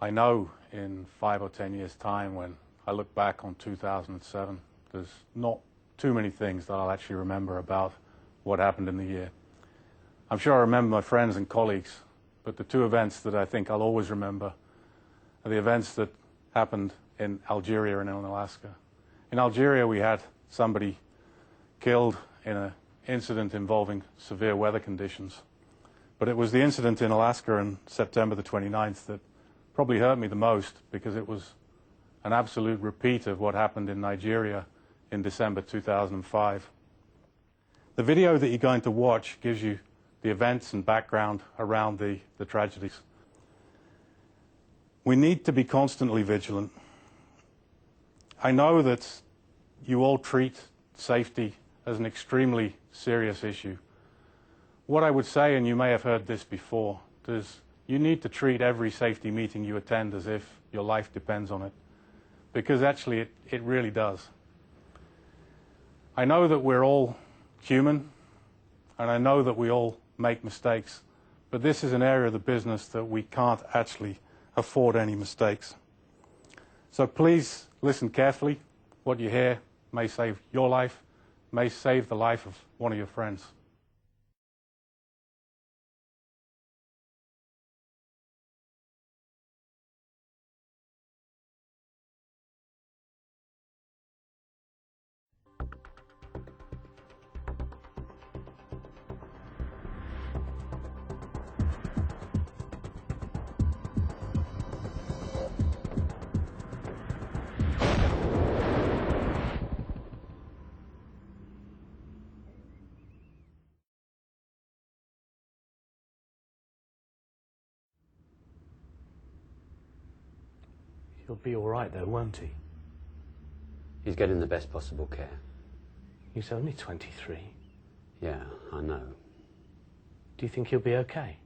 I know in 5 or 10 years' time, when I look back on 2007, there's not too many things that I'll actually remember about what happened in the year. I'm sure I remember my friends and colleagues, but the two events that I think I'll always remember are the events that happened in Algeria and in Alaska. In Algeria, we had somebody killed in an incident involving severe weather conditions. But it was the incident in Alaska on September the 29th that probably hurt me the most, because it was an absolute repeat of what happened in Nigeria in December 2005. The video that you're going to watch gives you the events and background around the tragedies. We need to be constantly vigilant. I know that you all treat safety as an extremely serious issue. What I would say, and you may have heard this before, is you need to treat every safety meeting you attend as if your life depends on it, because actually it really does. I know that we're all human, and I know that we all make mistakes, but this is an area of the business that we can't actually afford any mistakes. So please listen carefully. What you hear may save your life, may save the life of one of your friends. He'll be all right, though, won't he? He's getting the best possible care. He's only 23. Yeah, I know. Do you think he'll be okay?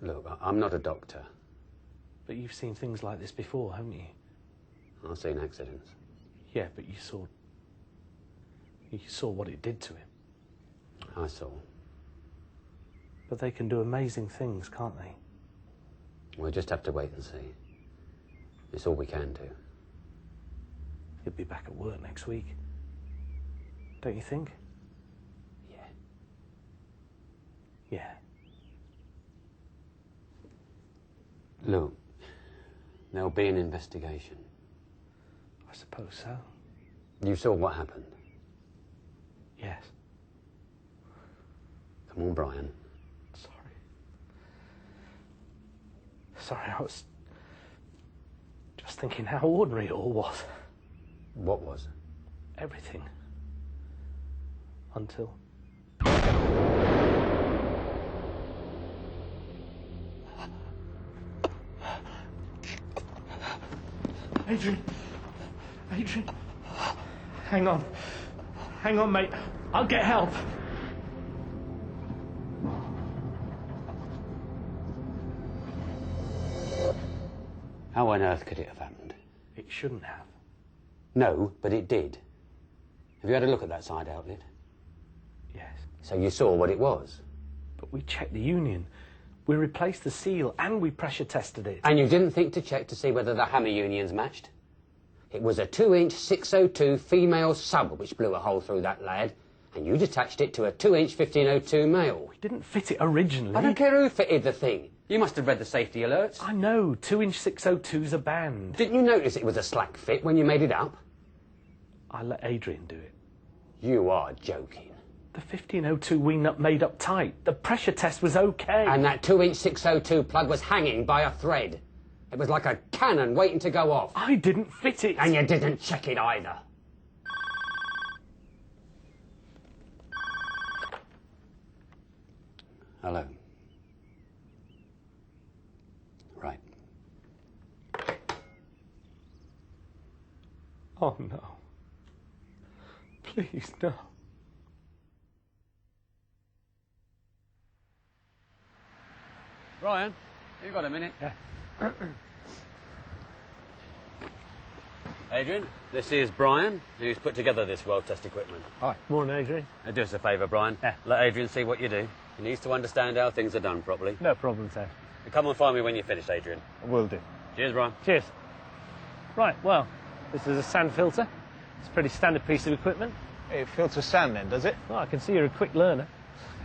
Look, I'm not a doctor. But you've seen things like this before, haven't you? I've seen accidents. Yeah, but you saw what it did to him. I saw. But they can do amazing things, can't they? We'll just have to wait and see. It's all we can do. He'll be back at work next week. Don't you think? Yeah. Yeah. Look, there'll be an investigation. I suppose so. You saw what happened. Yes. Come on, Brian. Sorry, I was just thinking how ordinary it all was. What was? Everything. Until... Adrian! Adrian! Hang on. Hang on, mate. I'll get help. How on earth could it have happened? It shouldn't have. No, but it did. Have you had a look at that side outlet? Yes. So you saw what it was? But we checked the union. We replaced the seal and we pressure tested it. And you didn't think to check to see whether the hammer unions matched? It was a 2-inch 602 female sub which blew a hole through that lad, and you'd attached it to a 2-inch 1502 male. We didn't fit it originally. I don't care who fitted the thing. You must have read the safety alerts. I know. 2-inch 602's are banned. Didn't you notice it was a slack fit when you made it up? I let Adrian do it. You are joking. The 1502 we made up tight. The pressure test was okay. And that 2-inch 602 plug was hanging by a thread. It was like a cannon waiting to go off. I didn't fit it. And you didn't check it either. Hello. Right. Oh, no. Please, no. Brian, you got a minute? Yeah. Adrian, this is Brian, who's put together this world test equipment. Hi. Morning, Adrian. Do us a favour, Brian. Yeah. Let Adrian see what you do. He needs to understand how things are done properly. No problem, sir. Come and find me when you're finished, Adrian. Will do. Cheers, Brian. Cheers. Right, well, this is a sand filter. It's a pretty standard piece of equipment. It filters sand then, does it? Well, I can see you're a quick learner.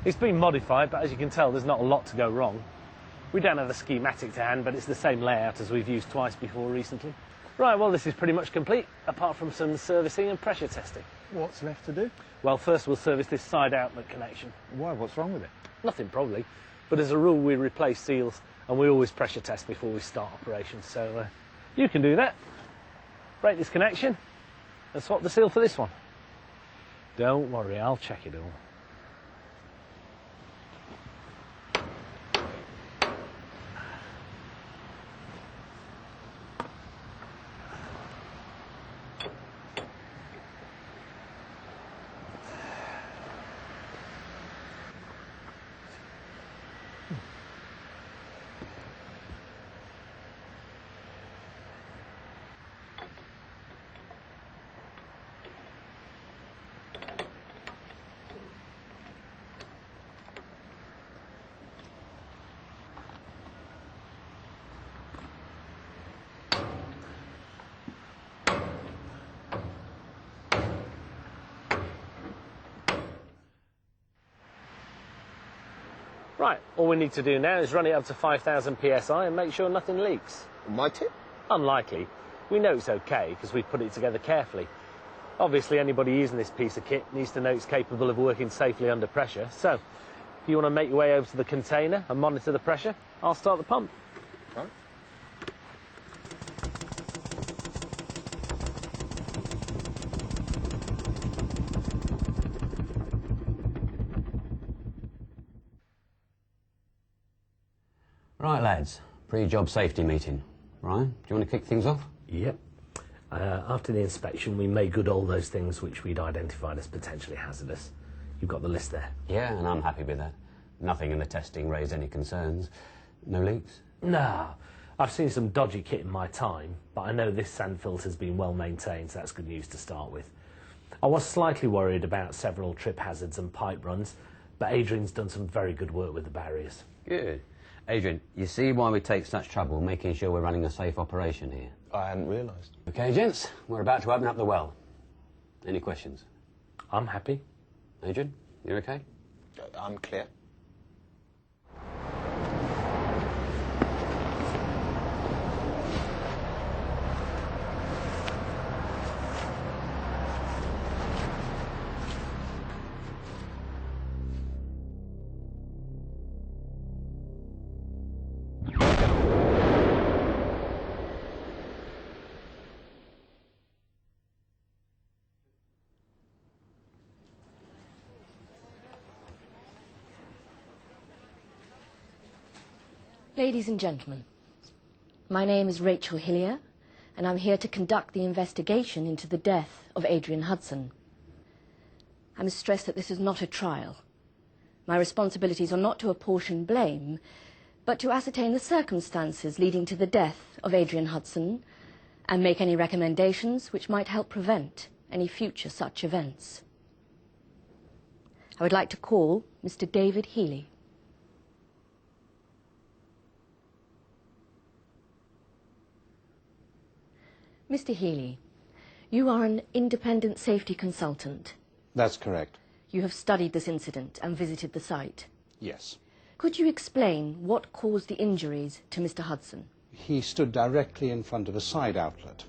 It's been modified, but as you can tell, there's not a lot to go wrong. We don't have the schematic to hand, but it's the same layout as we've used twice before recently. Right, well, this is pretty much complete, apart from some servicing and pressure testing. What's left to do? Well, first we'll service this side outlet connection. Why? What's wrong with it? Nothing, probably. But as a rule, we replace seals, and we always pressure test before we start operations. So you can do that. Break this connection, and swap the seal for this one. Don't worry, I'll check it all. Right, all we need to do now is run it up to 5,000 psi and make sure nothing leaks. My tip? Unlikely. We know it's okay because we've put it together carefully. Obviously, anybody using this piece of kit needs to know it's capable of working safely under pressure. So, if you want to make your way over to the container and monitor the pressure, I'll start the pump. Right. Right, lads. Pre-job safety meeting. Ryan, do you want to kick things off? Yep. After the inspection, we made good all those things which we'd identified as potentially hazardous. You've got the list there. Yeah, and I'm happy with that. Nothing in the testing raised any concerns. No leaks? No. I've seen some dodgy kit in my time, but I know this sand filter's been well maintained, so that's good news to start with. I was slightly worried about several trip hazards and pipe runs, but Adrian's done some very good work with the barriers. Good. Adrian, you see why we take such trouble making sure we're running a safe operation here? I hadn't realised. Okay, gents, we're about to open up the well. Any questions? I'm happy. Adrian, you okay? I'm clear. Ladies and gentlemen, my name is Rachel Hillier, and I'm here to conduct the investigation into the death of Adrian Hudson. I must stress that this is not a trial. My responsibilities are not to apportion blame, but to ascertain the circumstances leading to the death of Adrian Hudson and make any recommendations which might help prevent any future such events. I would like to call Mr. David Healy. Mr. Healy, you are an independent safety consultant. That's correct. You have studied this incident and visited the site. Yes. Could you explain what caused the injuries to Mr. Hudson? He stood directly in front of a side outlet.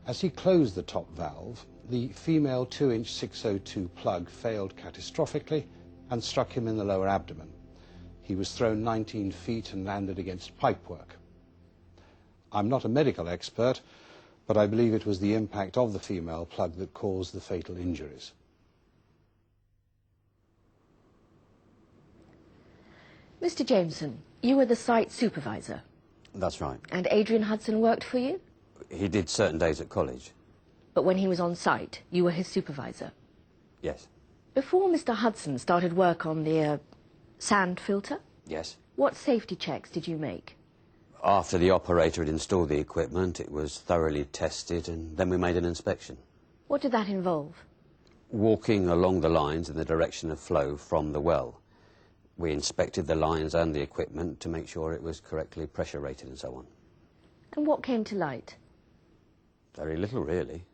As he closed the top valve, the female 2-inch 602 plug failed catastrophically and struck him in the lower abdomen. He was thrown 19 feet and landed against pipework. I'm not a medical expert, but I believe it was the impact of the female plug that caused the fatal injuries. Mr. Jameson, you were the site supervisor, That's right. and Adrian Hudson worked for you? He did certain days at college. But when he was on site, you were his supervisor. Yes. Before Mr. Hudson started work on the sand filter, Yes. what safety checks did you make? After the operator had installed the equipment, it was thoroughly tested, and then we made an inspection. What did that involve? Walking along the lines in the direction of flow from the well. We inspected the lines and the equipment to make sure it was correctly pressure rated and so on. And what came to light? Very little, really.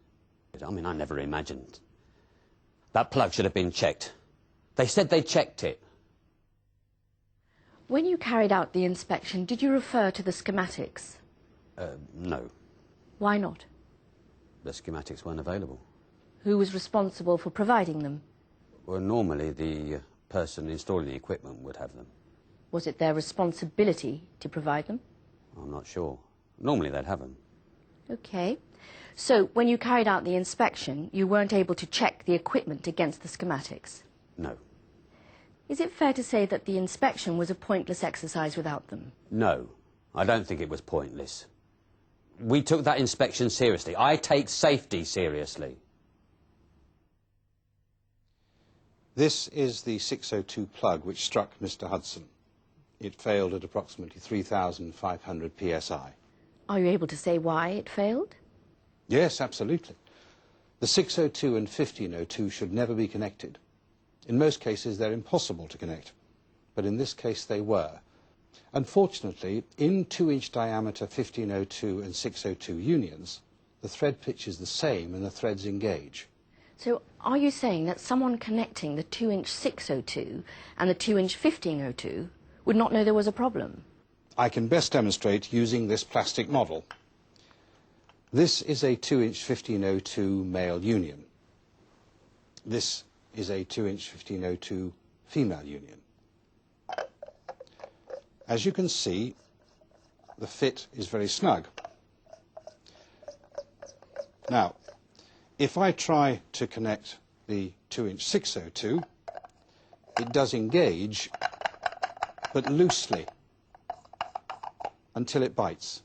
I mean, I never imagined. That plug should have been checked. They said they checked it. When you carried out the inspection, did you refer to the schematics? No. Why not? The schematics weren't available. Who was responsible for providing them? Well, normally the person installing the equipment would have them. Was it their responsibility to provide them? I'm not sure. Normally they'd have them. Okay. So, when you carried out the inspection, you weren't able to check the equipment against the schematics? No. Is it fair to say that the inspection was a pointless exercise without them? No. I don't think it was pointless. We took that inspection seriously. I take safety seriously. This is the 602 plug which struck Mr. Hudson. It failed at approximately 3,500 psi. Are you able to say why it failed? Yes, absolutely. The 602 and 1502 should never be connected. In most cases, they're impossible to connect, but in this case they were. Unfortunately, in 2-inch diameter 1502 and 602 unions, the thread pitch is the same and the threads engage. So, are you saying that someone connecting the 2-inch 602 and the 2-inch 1502 would not know there was a problem? I can best demonstrate using this plastic model. This is a 2-inch 1502 male union. This is a 2-inch 1502 female union. As you can see, the fit is very snug. Now, if I try to connect the 2-inch 602, it does engage, but loosely, until it bites.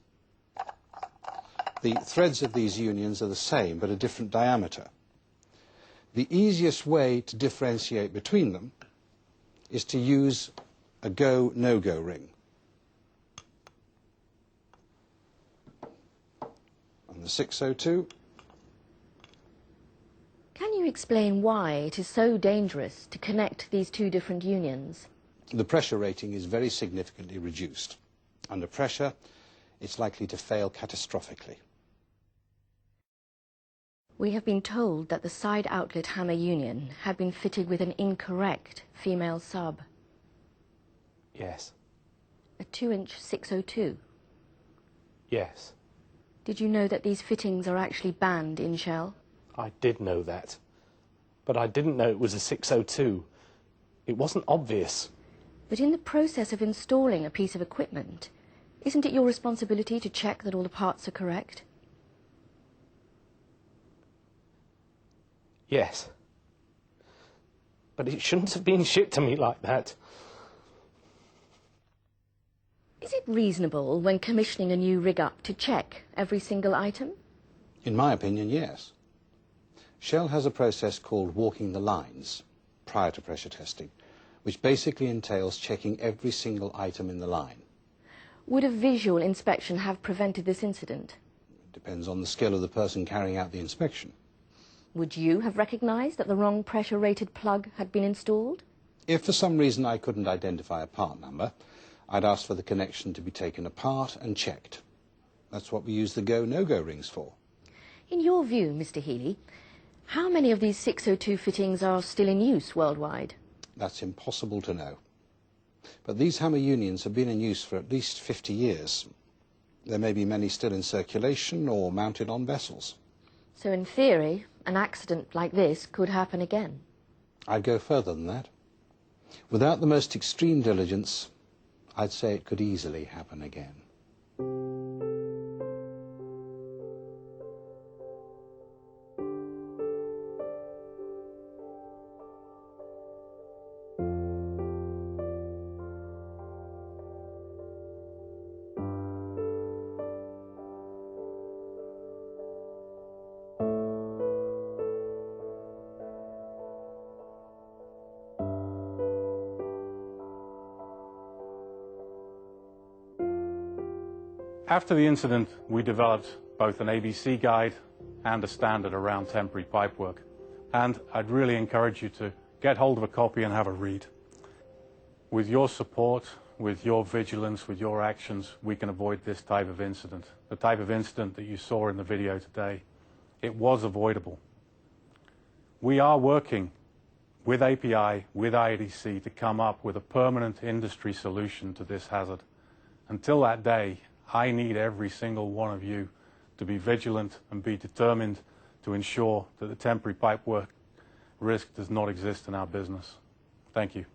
The threads of these unions are the same, but a different diameter. The easiest way to differentiate between them is to use a go, no-go ring. On the 602. Can you explain why it is so dangerous to connect these two different unions? The pressure rating is very significantly reduced. Under pressure, it's likely to fail catastrophically. We have been told that the side outlet hammer union had been fitted with an incorrect female sub, Yes. a 2-inch 602. Yes. Did you know that these fittings are actually banned in Shell? I did know that. But I didn't know it was a 602. It wasn't obvious. But in the process of installing a piece of equipment, isn't it your responsibility to check that all the parts are correct? Yes. But it shouldn't have been shipped to me like that. Is it reasonable when commissioning a new rig-up to check every single item? In my opinion, yes. Shell has a process called walking the lines prior to pressure testing, which basically entails checking every single item in the line. Would a visual inspection have prevented this incident? It depends on the skill of the person carrying out the inspection. Would you have recognised that the wrong pressure-rated plug had been installed? If for some reason I couldn't identify a part number, I'd ask for the connection to be taken apart and checked. That's what we use the go, no-go rings for. In your view, Mr. Healy, how many of these 602 fittings are still in use worldwide? That's impossible to know. But these hammer unions have been in use for at least 50 years. There may be many still in circulation or mounted on vessels. So in theory, an accident like this could happen again? I'd go further than that. Without the most extreme diligence, I'd say it could easily happen again. After the incident, we developed both an ABC guide and a standard around temporary pipework. And I'd really encourage you to get hold of a copy and have a read. With your support, with your vigilance, with your actions, we can avoid this type of incident. The type of incident that you saw in the video today, it was avoidable. We are working with API, with IADC, to come up with a permanent industry solution to this hazard. Until that day, I need every single one of you to be vigilant and be determined to ensure that the temporary pipework risk does not exist in our business. Thank you.